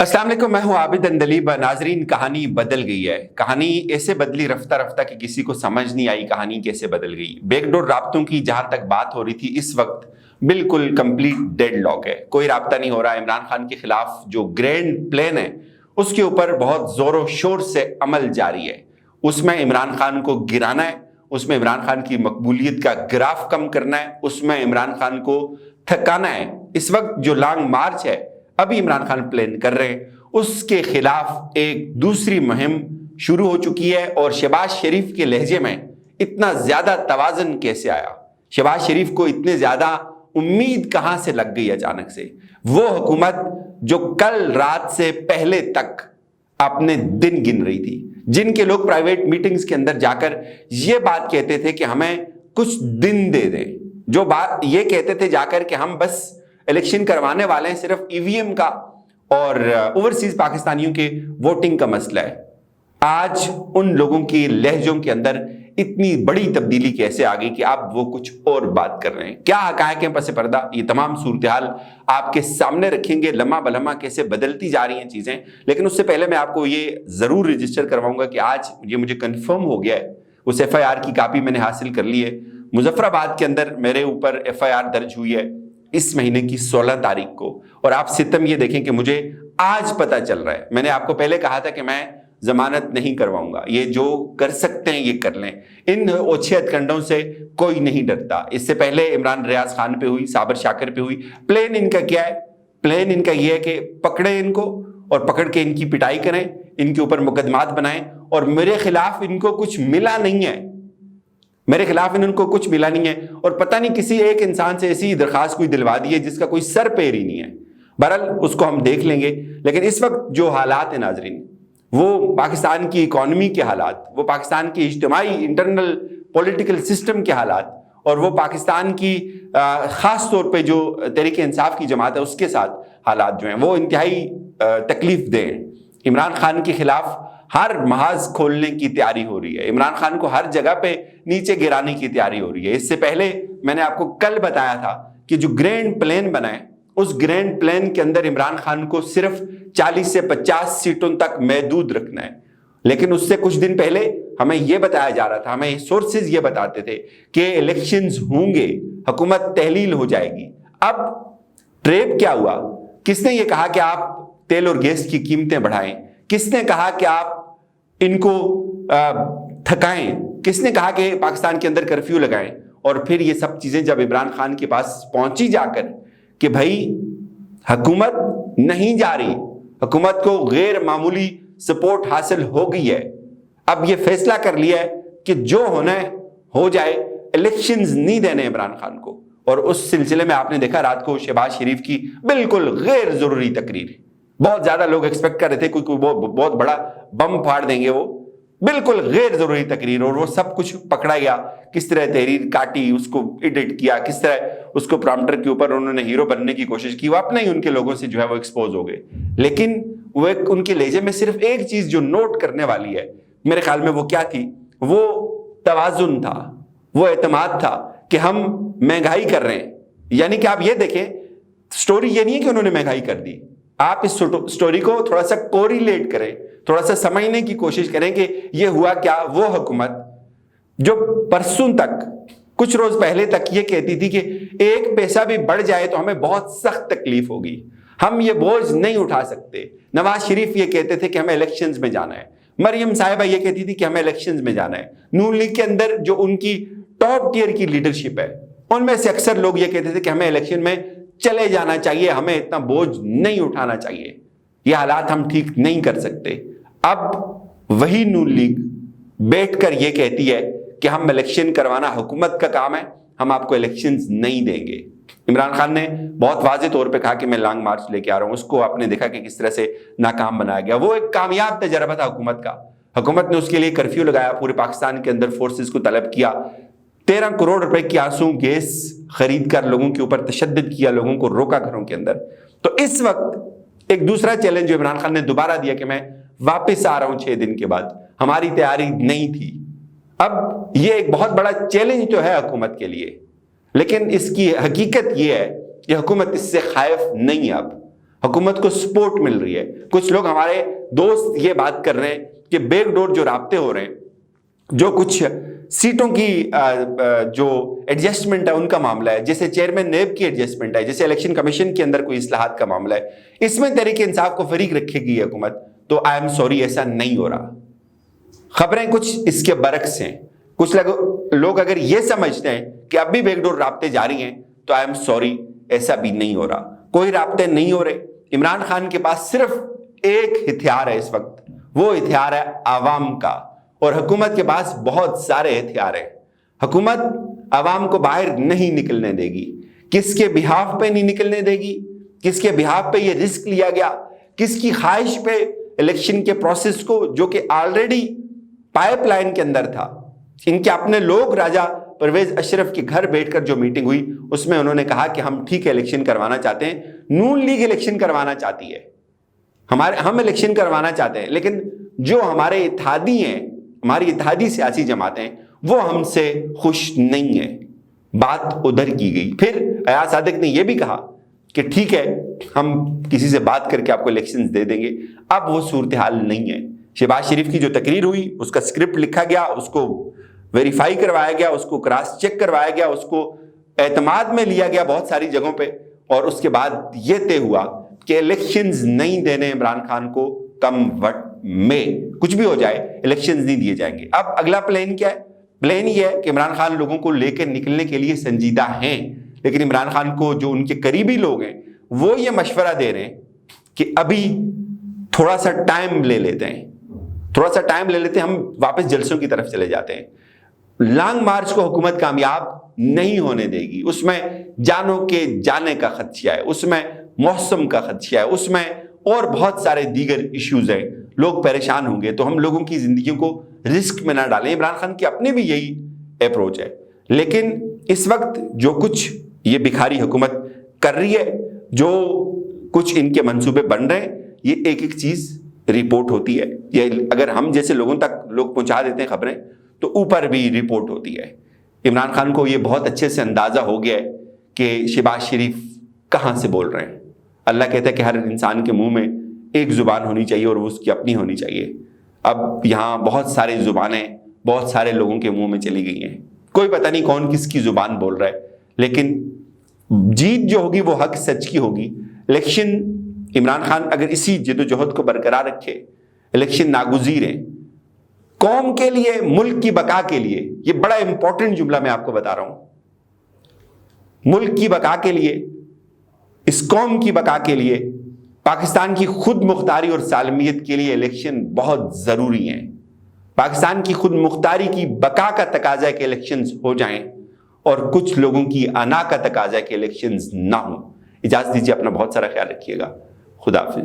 अस्सलाम वालेकुम, मैं हूं आबिद अंदलीब। नाजरीन, कहानी बदल गई है। कहानी ऐसे बदली रफ्ता रफ्ता कि किसी को समझ नहीं आई कहानी कैसे बदल गई। बैकडोर राब्तों की जहां तक बात हो रही थी, इस वक्त बिल्कुल कंप्लीट डेडलॉक है। कोई राब्ता नहीं हो रहा। इमरान खान के खिलाफ जो ग्रैंड प्लान है उसके ऊपर बहुत जोरों शोर से अमल जारी है। उसमें इमरान खान को गिराना है, उसमें इमरान खान की मकबूलियत का ग्राफ कम करना है, उसमें इमरान खान को थकाना है। इस वक्त जो लॉन्ग मार्च है अभी इमरान खान प्लान कर रहे हैं, उसके खिलाफ एक दूसरी मुहिम शुरू हो चुकी है। और शहबाज शरीफ के लहजे में इतना ज्यादा तवाज़ुन कैसे आया? शहबाज शरीफ को इतने ज्यादा उम्मीद कहां से लग गई अचानक से? वो हुकूमत जो कल रात से पहले तक अपने दिन गिन रही थी, जिनके लोग प्राइवेट मीटिंग्स के अंदर जाकर ये बात कहते थे कि हमें कुछ दिन दे दें, जो बात ये कहते थे जाकर कि हम बस इलेक्शन करवाने वाले हैं, सिर्फ ईवीएम का और ओवरसीज पाकिस्तानियों के वोटिंग का मसला है। आज उन लोगों की लहजों के अंदर इतनी बड़ी तब्दीली कैसे आ गई कि आप वो कुछ और बात कर रहे हैं? क्या हकायक है पस पर्दा? ये तमाम सूरत हाल आपके सामने रखेंगे, लम्हा बलम्हा कैसे बदलती जा रही हैं चीजें। लेकिन उससे पहले मैं आपको ये जरूर रजिस्टर करवाऊंगा कि आज ये मुझे कंफर्म हो गया है, उस एफआईआर की कॉपी मैंने हासिल कर ली है। मुजफ्फराबाद के अंदर मेरे ऊपर एफआईआर दर्ज हुई है इस महीने की 16 तारीख को। और आप सितम ये देखें कि मुझे आज पता चल रहा है। मैंने आपको पहले कहा था कि मैं जमानत नहीं करवाऊंगा, ये जो कर सकते हैं ये कर लें। इन ओछे हथकंडों से कोई नहीं डरता। इससे पहले इमरान रियाज खान पे हुई, साबर शाकिर पे हुई। प्लान इनका क्या है? प्लान इनका ये है कि पकड़े इनको और पकड़ के इनकी पिटाई करें, इनके ऊपर मुकदमात बनाएं। और मेरे खिलाफ इनको कुछ मिला नहीं है, मेरे खिलाफ इनको कुछ मिला नहीं है। और पता नहीं किसी एक इंसान से ऐसी दरखास्त कोई दिलवा दी है जिसका कोई सर पैर ही नहीं है। बहरहाल उसको हम देख लेंगे। लेकिन इस वक्त जो हालात है नाजरीन, वो पाकिस्तान की इकॉनमी के हालात, वो पाकिस्तान की इज्तिमाई इंटरनल पॉलिटिकल सिस्टम के हालात, और वो पाकिस्तान की खास तौर पे जो तहरीक इंसाफ की जमात है उसके साथ हालात जो हैं वो इंतहाई तकलीफ दें हैं। इमरान खान के खिलाफ हर महाज खोलने की तैयारी हो रही है, इमरान खान को हर जगह पे नीचे गिराने की तैयारी हो रही है। इससे पहले मैंने आपको कल बताया था कि जो ग्रैंड प्लान बना है, उस ग्रैंड प्लान के अंदर इमरान खान को सिर्फ 40 से 50 सीटों तक महदूद रखना है। लेकिन उससे कुछ दिन पहले हमें यह बताया जा रहा था, हमें सोर्सेज ये बताते थे कि इलेक्शंस होंगे, हुकूमत तहलील हो जाएगी। अब ट्रेप क्या हुआ? किसने ये कहा कि आप तेल और गैस की कीमतें बढ़ाएं? किसने कहा कि आप इनको थकाएं? किसने कहा कि पाकिस्तान के अंदर कर्फ्यू लगाएं? और फिर ये सब चीजें जब इमरान खान के पास पहुंची जाकर कि भाई हुकूमत नहीं जा रही, हुकूमत को गैर मामूली सपोर्ट हासिल हो गई है, अब ये फैसला कर लिया है कि जो होना है हो जाए, इलेक्शंस नहीं देने इमरान खान को। और उस सिलसिले में आपने देखा रात को शहबाज शरीफ की बिल्कुल गैर जरूरी तकरीर। बहुत ज्यादा लोग एक्सपेक्ट कर रहे थे कोई बहुत बड़ा बम फाड़ देंगे, वो बिल्कुल गैर जरूरी तकरीर। और वो सब कुछ पकड़ा गया, किस तरह तहरीर काटी, उसको एडिट किया, किस तरह उसको प्रॉम्प्टर के ऊपर उन्होंने हीरो बनने की कोशिश की। वो अपने ही उनके लोगों से जो है वो एक्सपोज हो गए। लेकिन वो उनके लहजे में सिर्फ एक चीज जो नोट करने वाली है मेरे ख्याल में, वो क्या थी? वो तवाजुन था, वो एतमाद था कि हम महंगाई कर रहे हैं। यानी कि आप ये देखें, स्टोरी ये नहीं है कि उन्होंने महंगाई कर दी। आप इस स्टोरी को थोड़ा सा कोरिलेट करें, थोड़ा सा समझने की कोशिश करें कि ये हुआ क्या। वो हुकूमत जो परसों तक, कुछ रोज पहले तक ये कहती थी कि एक पैसा भी बढ़ जाए तो हमें बहुत सख्त तकलीफ होगी, हम ये बोझ नहीं उठा सकते। नवाज शरीफ ये कहते थे कि हमें इलेक्शंस में जाना है, मरियम साहिबा ये कहती थी कि हमें इलेक्शंस में जाना है। नून लीग के अंदर जो उनकी टॉप टियर की लीडरशिप है, उनमें से अक्सर लोग ये कहते थे कि हमें इलेक्शन में चले जाना चाहिए, हमें इतना बोझ नहीं उठाना चाहिए, ये हालात हम ठीक नहीं कर सकते। अब वही नून लीग बैठकर ये कहती है कि हम इलेक्शन करवाना हुकूमत का काम है, हम आपको इलेक्शंस नहीं देंगे। इमरान खान ने बहुत वाज़े तौर पे कहा कि मैं लॉन्ग मार्च लेके आ रहा हूं। उसको आपने देखा कि किस तरह से नाकाम बनाया गया। वो एक कामयाब तजर्बा था हुकूमत का। हुकूमत ने उसके लिए कर्फ्यू लगाया, पूरे पाकिस्तान के अंदर फोर्सेस को तलब किया, 13 करोड़ रुपए की आंसू गैस खरीद कर लोगों के ऊपर तशद्दुद किया, लोगों को रोका घरों के अंदर। तो इस वक्त एक दूसरा चैलेंज जो इमरान खान ने दोबारा दिया कि मैं वापस आ रहा हूं 6 दिन के बाद, हमारी तैयारी नहीं थी। अब ये एक बहुत बड़ा चैलेंज तो है हुकूमत के लिए, लेकिन इसकी हकीकत ये है कि हुकूमत इससे खाइफ नहीं है। अब حکومت کو سپورٹ مل رہی ہے. کچھ لوگ ہمارے دوست یہ بات کر رہے ہیں کہ بیک ڈور جو رابطے ہو رہے ہیں, جو کچھ سیٹوں کی جو ایڈجسٹمنٹ ہے ان کا معاملہ ہے, جیسے چیئرمین نیب کی ایڈجسٹمنٹ ہے, جیسے الیکشن کمیشن کے اندر کوئی اصلاحات کا معاملہ ہے, اس میں تحریک انصاف کو فریق رکھے گی حکومت, تو آئی ایم سوری ایسا نہیں ہو رہا. خبریں کچھ اس کے برعکس ہیں. کچھ لوگ اگر یہ سمجھتے ہیں کہ اب بھی بیک ڈور رابطے جاری ہیں, تو آئی ایم سوری ایسا بھی نہیں ہو رہا. کوئی رابطے نہیں ہو رہے. عمران خان کے پاس صرف ایک ہتھیار ہے اس وقت, وہ ہتھیار ہے عوام کا, اور حکومت کے پاس بہت سارے ہتھیار ہیں. حکومت عوام کو باہر نہیں نکلنے دے گی. کس کے بہاف پہ نہیں نکلنے دے گی, کس کے بہاف پہ یہ رسک لیا گیا, کس کی خواہش پہ الیکشن کے پروسیس کو, جو کہ آلریڈی پائپ لائن کے اندر تھا, ان کے اپنے لوگ راجہ پرویز اشرف کے گھر بیٹھ کر جو میٹنگ ہوئی اس میں انہوں نے کہا کہ ہم ٹھیک ہے الیکشن کروانا چاہتے ہیں, نون لیگ الیکشن کروانا چاہتی ہے, ہم الیکشن کروانا چاہتے ہیں, لیکن جو ہمارے اتحادی ہیں, ہماری اتحادی سیاسی جماعتیں, وہ ہم سے خوش نہیں ہیں. بات ادھر کی گئی. پھر ایاز صادق نے یہ بھی کہا کہ ٹھیک ہے ہم کسی سے بات کر کے آپ کو الیکشنز دے دیں گے. اب وہ صورتحال نہیں ہے. شہباز شریف کی جو تقریر ہوئی اس کا اسکرپٹ لکھا گیا, اس کو ویریفائی کروایا گیا, اس کو کراس چیک کروایا گیا, اس کو اعتماد میں لیا گیا بہت ساری جگہوں پہ, اور اس کے بعد یہ طے ہوا کہ الیکشنز نہیں دینے عمران خان کو, کم وقت میں کچھ بھی ہو جائے الیکشنز نہیں دیے جائیں گے. اب اگلا پلان کیا ہے؟ پلان یہ ہے کہ عمران خان لوگوں کو لے کے نکلنے کے لیے سنجیدہ ہیں, لیکن عمران خان کو جو ان کے قریبی لوگ ہیں وہ یہ مشورہ دے رہے ہیں کہ ابھی تھوڑا سا ٹائم لے لیتے ہیں, ہم واپس جلسوں کی طرف چلے جاتے ہیں. لانگ مارچ کو حکومت کامیاب نہیں ہونے دے گی. اس میں جانوں کے جانے کا خدشہ ہے, اس میں موسم کا خدشہ ہے, اس میں اور بہت سارے دیگر ایشوز ہیں. لوگ پریشان ہوں گے, تو ہم لوگوں کی زندگیوں کو رسک میں نہ ڈالیں. عمران خان کی اپنی بھی یہی اپروچ ہے. لیکن اس وقت جو کچھ یہ بکھاری حکومت کر رہی ہے, جو کچھ ان کے منصوبے بن رہے ہیں, یہ ایک ایک چیز رپورٹ ہوتی ہے. یہ اگر ہم جیسے لوگوں تک لوگ پہنچا دیتے ہیں خبریں, تو اوپر بھی رپورٹ ہوتی ہے. عمران خان کو یہ بہت اچھے سے اندازہ ہو گیا ہے کہ شہباز شریف کہاں سے بول رہے ہیں. اللہ کہتا ہے کہ ہر انسان کے منہ میں ایک زبان ہونی چاہیے اور وہ اس کی اپنی ہونی چاہیے. اب یہاں بہت ساری زبانیں بہت سارے لوگوں کے منہ میں چلی گئی ہیں. کوئی پتہ نہیں کون کس کی زبان بول رہا ہے, لیکن جیت جو ہوگی وہ حق سچ کی ہوگی. الیکشن عمران خان اگر اسی جد و جہد کو برقرار رکھے, الیکشن ناگزیر ہیں قوم کے لیے, ملک کی بقا کے لیے. یہ بڑا امپورٹنٹ جملہ میں آپ کو بتا رہا ہوں. ملک کی بقا کے لیے, اس قوم کی بقا کے لیے, پاکستان کی خود مختاری اور سالمیت کے لیے الیکشن بہت ضروری ہیں. پاکستان کی خود مختاری کی بقا کا تقاضا ہے کہ الیکشنز ہو جائیں, اور کچھ لوگوں کی انا کا تقاضا ہے کہ الیکشنز نہ ہوں. اجازت دیجیے, اپنا بہت سارا خیال رکھیے گا. خدا حافظ.